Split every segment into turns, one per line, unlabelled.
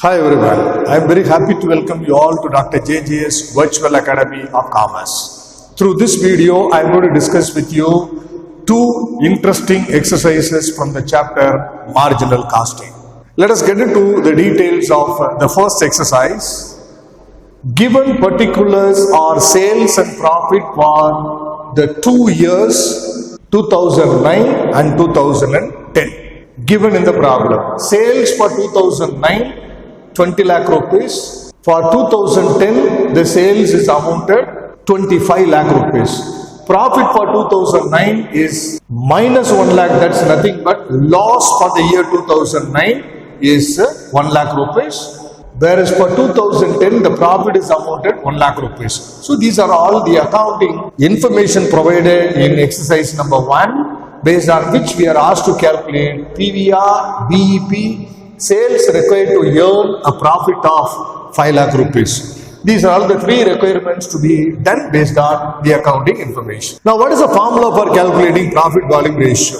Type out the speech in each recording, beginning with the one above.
Hi everyone, I am very happy to welcome you all to Dr. JJ's Virtual Academy of Commerce. Through this video, I am going to discuss with you two interesting exercises from the chapter Marginal Costing. Let us get into the details of the first exercise. Given particulars are sales and profit for the 2 years 2009 and 2010. Given in the problem, sales for 2009 20 lakh rupees. For 2010, the sales is amounted 25 lakh rupees. Profit for 2009 is minus 1 lakh, that's nothing but loss for the year 2009 is 1 lakh rupees. Whereas for 2010, the profit is amounted 1 lakh rupees. So these are all the accounting information provided in exercise number 1, based on which we are asked to calculate PVR, BEP, sales required to earn a profit of 5 lakh rupees. These are all the three requirements to be done based on the accounting information. Now, what is the formula for calculating profit volume ratio?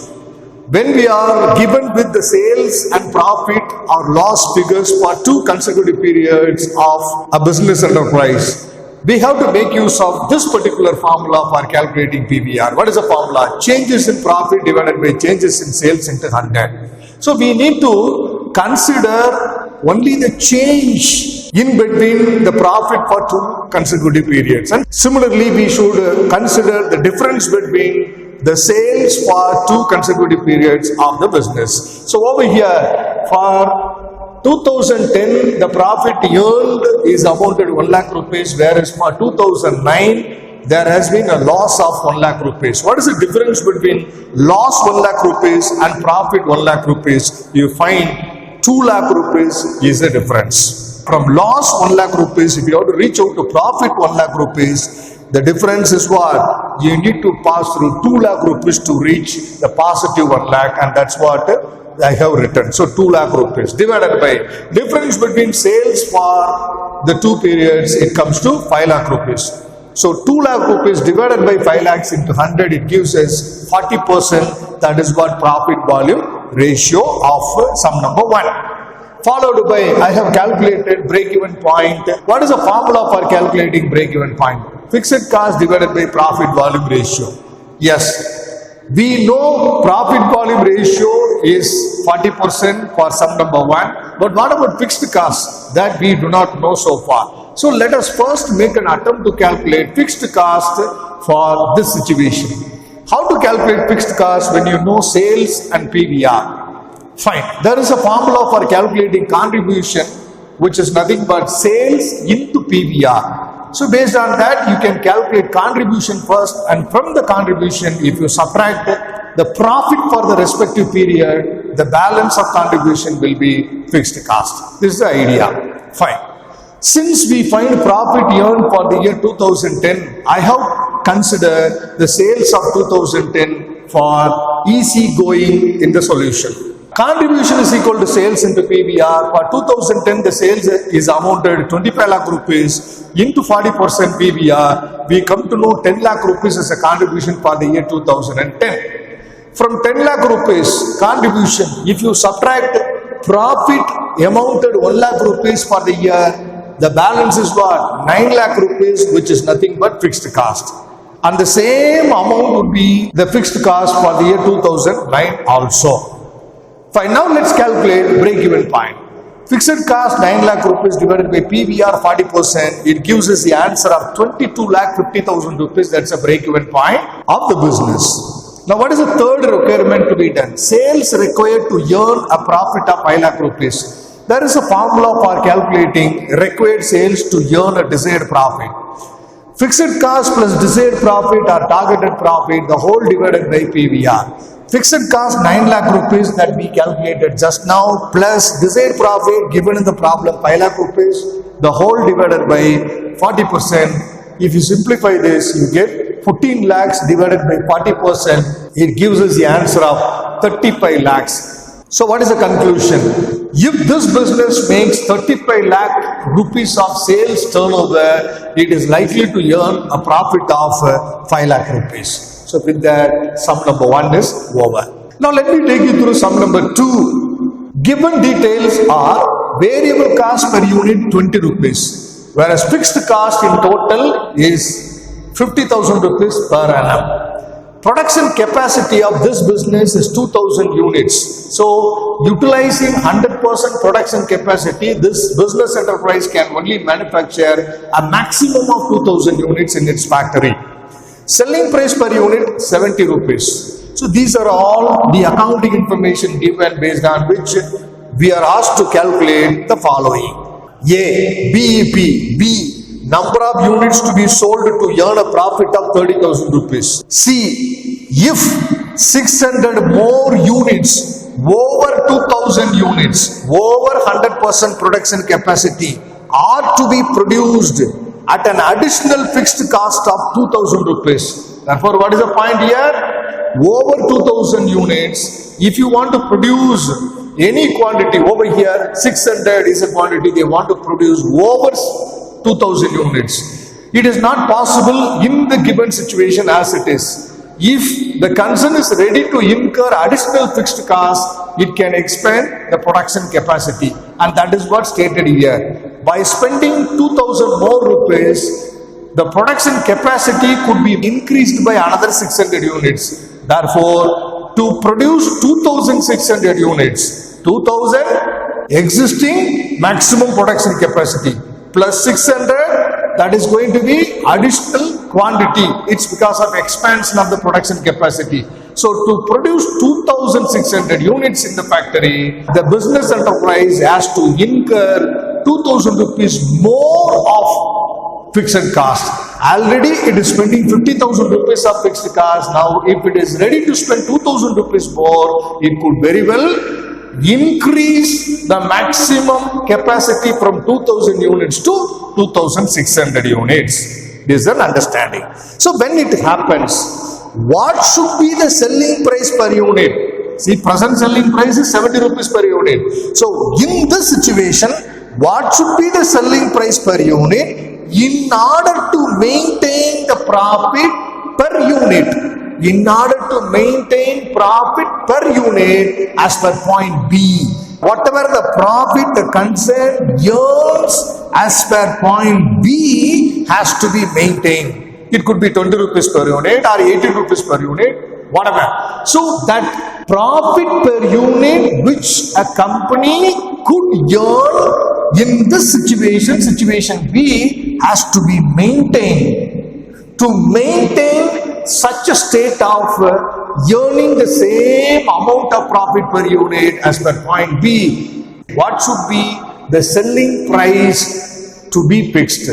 When we are given with the sales and profit or loss figures for 2 consecutive periods of a business enterprise, we have to make use of this particular formula for calculating PVR. What is the formula? Changes in profit divided by changes in sales into 100. So we need to consider only the change in between the profit for 2 consecutive periods. And similarly, we should consider the difference between the sales for 2 consecutive periods of the business. So over here, for 2010, the profit earned is amounted 1 lakh rupees, whereas for 2009, there has been a loss of 1 lakh rupees. What is the difference between loss 1 lakh rupees and profit 1 lakh rupees? You find 2 lakh rupees is the difference. From loss 1 lakh rupees, if you have to reach out to profit 1 lakh rupees, the difference is what? You need to pass through 2 lakh rupees to reach the positive 1 lakh, and that's what I have written. So 2 lakh rupees divided by difference between sales for the 2 periods, it comes to 5 lakh rupees. So 2 lakh rupees divided by 5 lakhs into 100, it gives us 40%. That is what profit volume ratio of sum number 1. Followed by, I have calculated break-even point. What is the formula for calculating break-even point? Fixed cost divided by profit volume ratio. Yes, we know profit volume ratio is 40% for sum number 1. But what about fixed cost? That we do not know so far. So let us first make an attempt to calculate fixed cost for this situation. How to calculate fixed cost when you know sales and PVR? Fine. There is a formula for calculating contribution, which is nothing but sales into PVR. So based on that, you can calculate contribution first, and from the contribution, if you subtract the profit for the respective period, the balance of contribution will be fixed cost. This is the idea. Fine. Since we find profit earned for the year 2010, I have considered the sales of 2010 for easy going in the solution. Contribution is equal to sales into PVR. For 2010, the sales is amounted 25 lakh rupees into 40% PVR. We come to know 10 lakh rupees as a contribution for the year 2010. From 10 lakh rupees contribution, if you subtract profit amounted 1 lakh rupees for the year, the balance is what? 9 lakh rupees, which is nothing but fixed cost. And the same amount would be the fixed cost for the year 2009 also. Fine, now let's calculate break-even point. Fixed cost 9 lakh rupees divided by PVR 40%, it gives us the answer of 22 lakh 50,000 rupees. That's a break-even point of the business. Now what is the third requirement to be done? Sales required to earn a profit of 5 lakh rupees. There is a formula for calculating required sales to earn a desired profit. Fixed cost plus desired profit or targeted profit, the whole divided by PVR. Fixed cost 9 lakh rupees that we calculated just now, plus desired profit given in the problem 5 lakh rupees, the whole divided by 40%. If you simplify this, you get 14 lakhs divided by 40%. It gives us the answer of 35 lakhs. So what is the conclusion? If this business makes 35 lakh rupees of sales turnover, it is likely to earn a profit of 5 lakh rupees. So with that, sum number 1 is over. Now let me take you through sum number 2. Given details are variable cost per unit 20 rupees, whereas fixed cost in total is 50,000 rupees per annum. Production capacity of this business is 2,000 units. So, utilizing 100% production capacity, this business enterprise can only manufacture a maximum of 2,000 units in its factory. Selling price per unit 70 rupees. So, these are all the accounting information given based on which we are asked to calculate the following. A. BEP. B. Number of units to be sold to earn a profit of 30,000 rupees. C. If 600 more units over 2,000 units, over 100% production capacity are to be produced at an additional fixed cost of 2,000 rupees. Therefore, what is the point here? Over 2,000 units, if you want to produce any quantity over here, 600 is a quantity they want to produce over 2,000 units. It is not possible in the given situation as it is. If the concern is ready to incur additional fixed cost, it can expand the production capacity, and that is what stated here. By spending 2,000 more rupees, the production capacity could be increased by another 600 units. Therefore, to produce 2,600 units, 2,000 existing maximum production capacity plus 600, that is going to be additional quantity. It's because of expansion of the production capacity. So to produce 2,600 units in the factory, the business enterprise has to incur 2,000 rupees more of fixed cost. Already it is spending 50,000 rupees of fixed cost. Now if it is ready to spend 2,000 rupees more, it could very well increase the maximum capacity from 2,000 units to 2,600 units. This is an understanding. So when it happens, what should be the selling price per unit? See, present selling price is 70 rupees per unit. So in this situation, what should be the selling price per unit in order to maintain the profit per unit? In order to maintain profit per unit as per point B. Whatever the profit the concern earns as per point B has to be maintained. It could be 20 rupees per unit or 18 rupees per unit, whatever. So that profit per unit which a company could earn in this situation B, has to be maintained. To maintain such a state of earning the same amount of profit per unit as per point B, what should be the selling price to be fixed?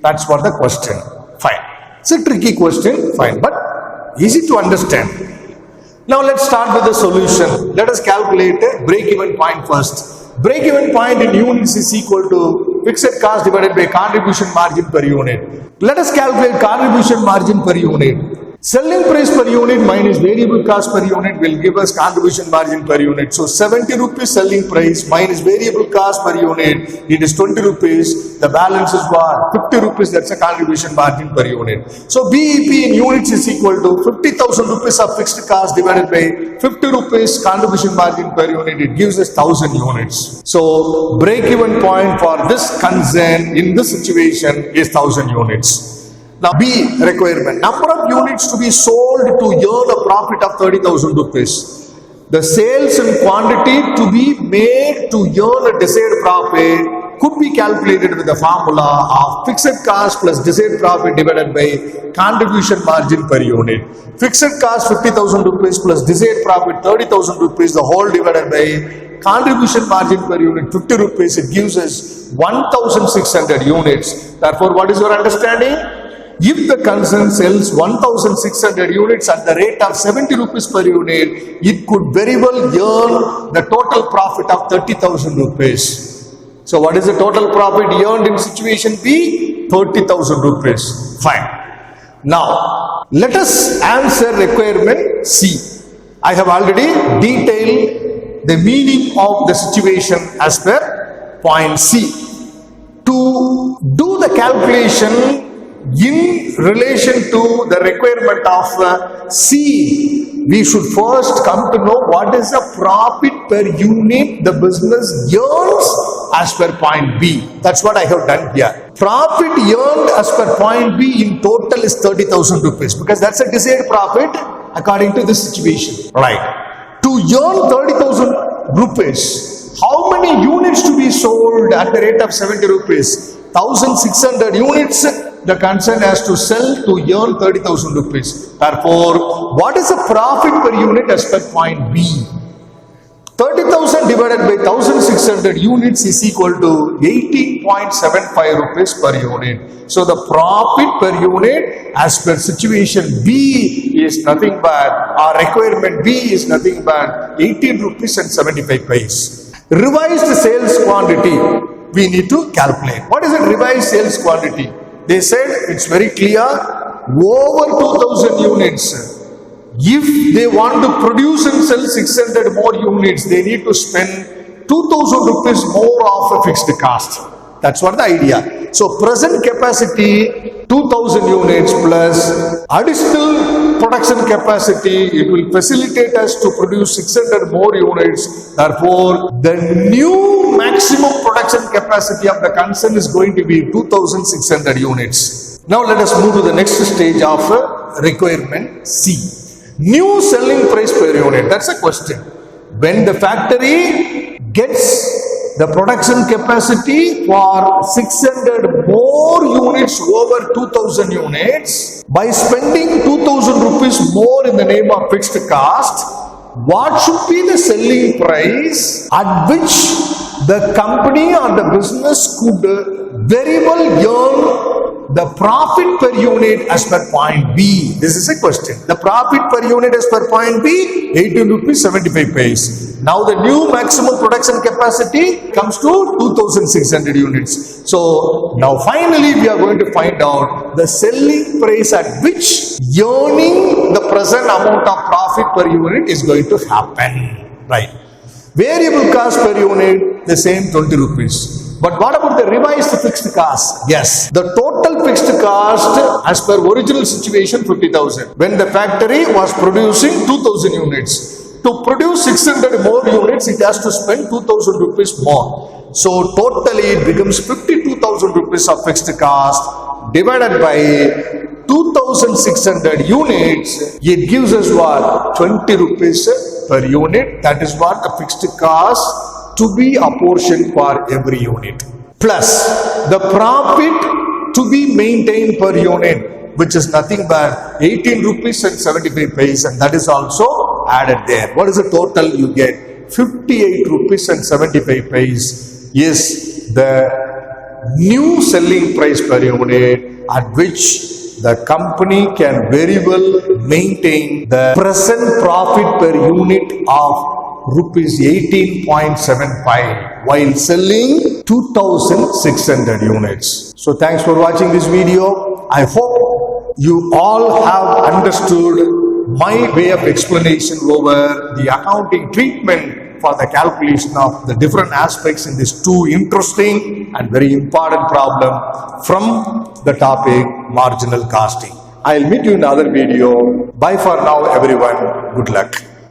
That's what the question. Fine. It's a tricky question, fine, but easy to understand. Now let's start with the solution. Let us calculate a break-even point first. Break-even point in units is equal to fixed cost divided by contribution margin per unit. Let us calculate contribution margin per unit. Selling price per unit minus variable cost per unit will give us contribution margin per unit. So 70 rupees selling price minus variable cost per unit, it is 20 rupees. The balance is what? 50 rupees, that's a contribution margin per unit. So BEP in units is equal to 50,000 rupees of fixed cost divided by 50 rupees contribution margin per unit. It gives us 1,000 units. So break-even point for this concern in this situation is 1,000 units. Now B requirement, number of units to be sold to earn a profit of 30,000 rupees. The sales and quantity to be made to earn a desired profit could be calculated with the formula of fixed cost plus desired profit divided by contribution margin per unit. Fixed cost 50,000 rupees plus desired profit 30,000 rupees, the whole divided by contribution margin per unit 50 rupees, it gives us 1,600 units. Therefore, what is your understanding? If the concern sells 1,600 units at the rate of 70 rupees per unit, it could very well earn the total profit of 30,000 rupees. So what is the total profit earned in situation B? 30,000 rupees. Fine. Now, let us answer requirement C. I have already detailed the meaning of the situation as per point C. To do the calculation in relation to the requirement of C, we should first come to know what is the profit per unit the business earns as per point B. That's what I have done here. Profit earned as per point B in total is 30,000 rupees because that's a desired profit according to this situation. Right. To earn 30,000 rupees, how many units to be sold at the rate of 70 rupees? 1,600 units the concern has to sell to earn 30,000 rupees. Therefore, what is the profit per unit as per point B? 30,000 divided by 1,600 units is equal to 18.75 rupees per unit. So the profit per unit as per situation B is nothing but, our requirement B is nothing but 18 rupees and 75 paise. Revised sales quantity we need to calculate. What is a revised sales quantity? They said it's very clear, over 2,000 units. If they want to produce and sell 600 more units, they need to spend 2,000 rupees more of a fixed cost. That's what the idea. So present capacity 2,000 units plus additional production capacity, it will facilitate us to produce 600 more units. Therefore, the new maximum production capacity of the concern is going to be 2,600 units. Now let us move to the next stage of requirement C. New selling price per unit. That's a question. When the factory gets the production capacity for 600 more units over 2,000 units, by spending 2,000 rupees more in the name of fixed cost, what should be the selling price at which the company or the business could very well earn the profit per unit as per point B? This is a question. The profit per unit as per point B, 18 rupees 75 paise. Now the new maximum production capacity comes to 2,600 units. So now finally we are going to find out the selling price at which earning the present amount of profit per unit is going to happen. Right. Variable cost per unit, the same 20 rupees. But what about the revised fixed cost? Yes, the total fixed cost as per original situation 50,000. When the factory was producing 2,000 units. To produce 600 more units, it has to spend 2,000 rupees more. So totally it becomes 52,000 rupees of fixed cost divided by 2,600 units. It gives us what? 20 rupees per unit. That is what the fixed cost to be apportioned for every unit, plus the profit to be maintained per unit, which is nothing but 18 rupees and 75 paise, and that is also added there. What is the total you get? 58 rupees and 75 paise is the new selling price per unit at which the company can very well maintain the present profit per unit of rupees 18.75 while selling 2,600 units. So thanks for watching this video. I hope you all have understood my way of explanation over the accounting treatment for the calculation of the different aspects in this two interesting and very important problem from the topic marginal costing. I'll meet you in another video. Bye for now everyone. Good luck.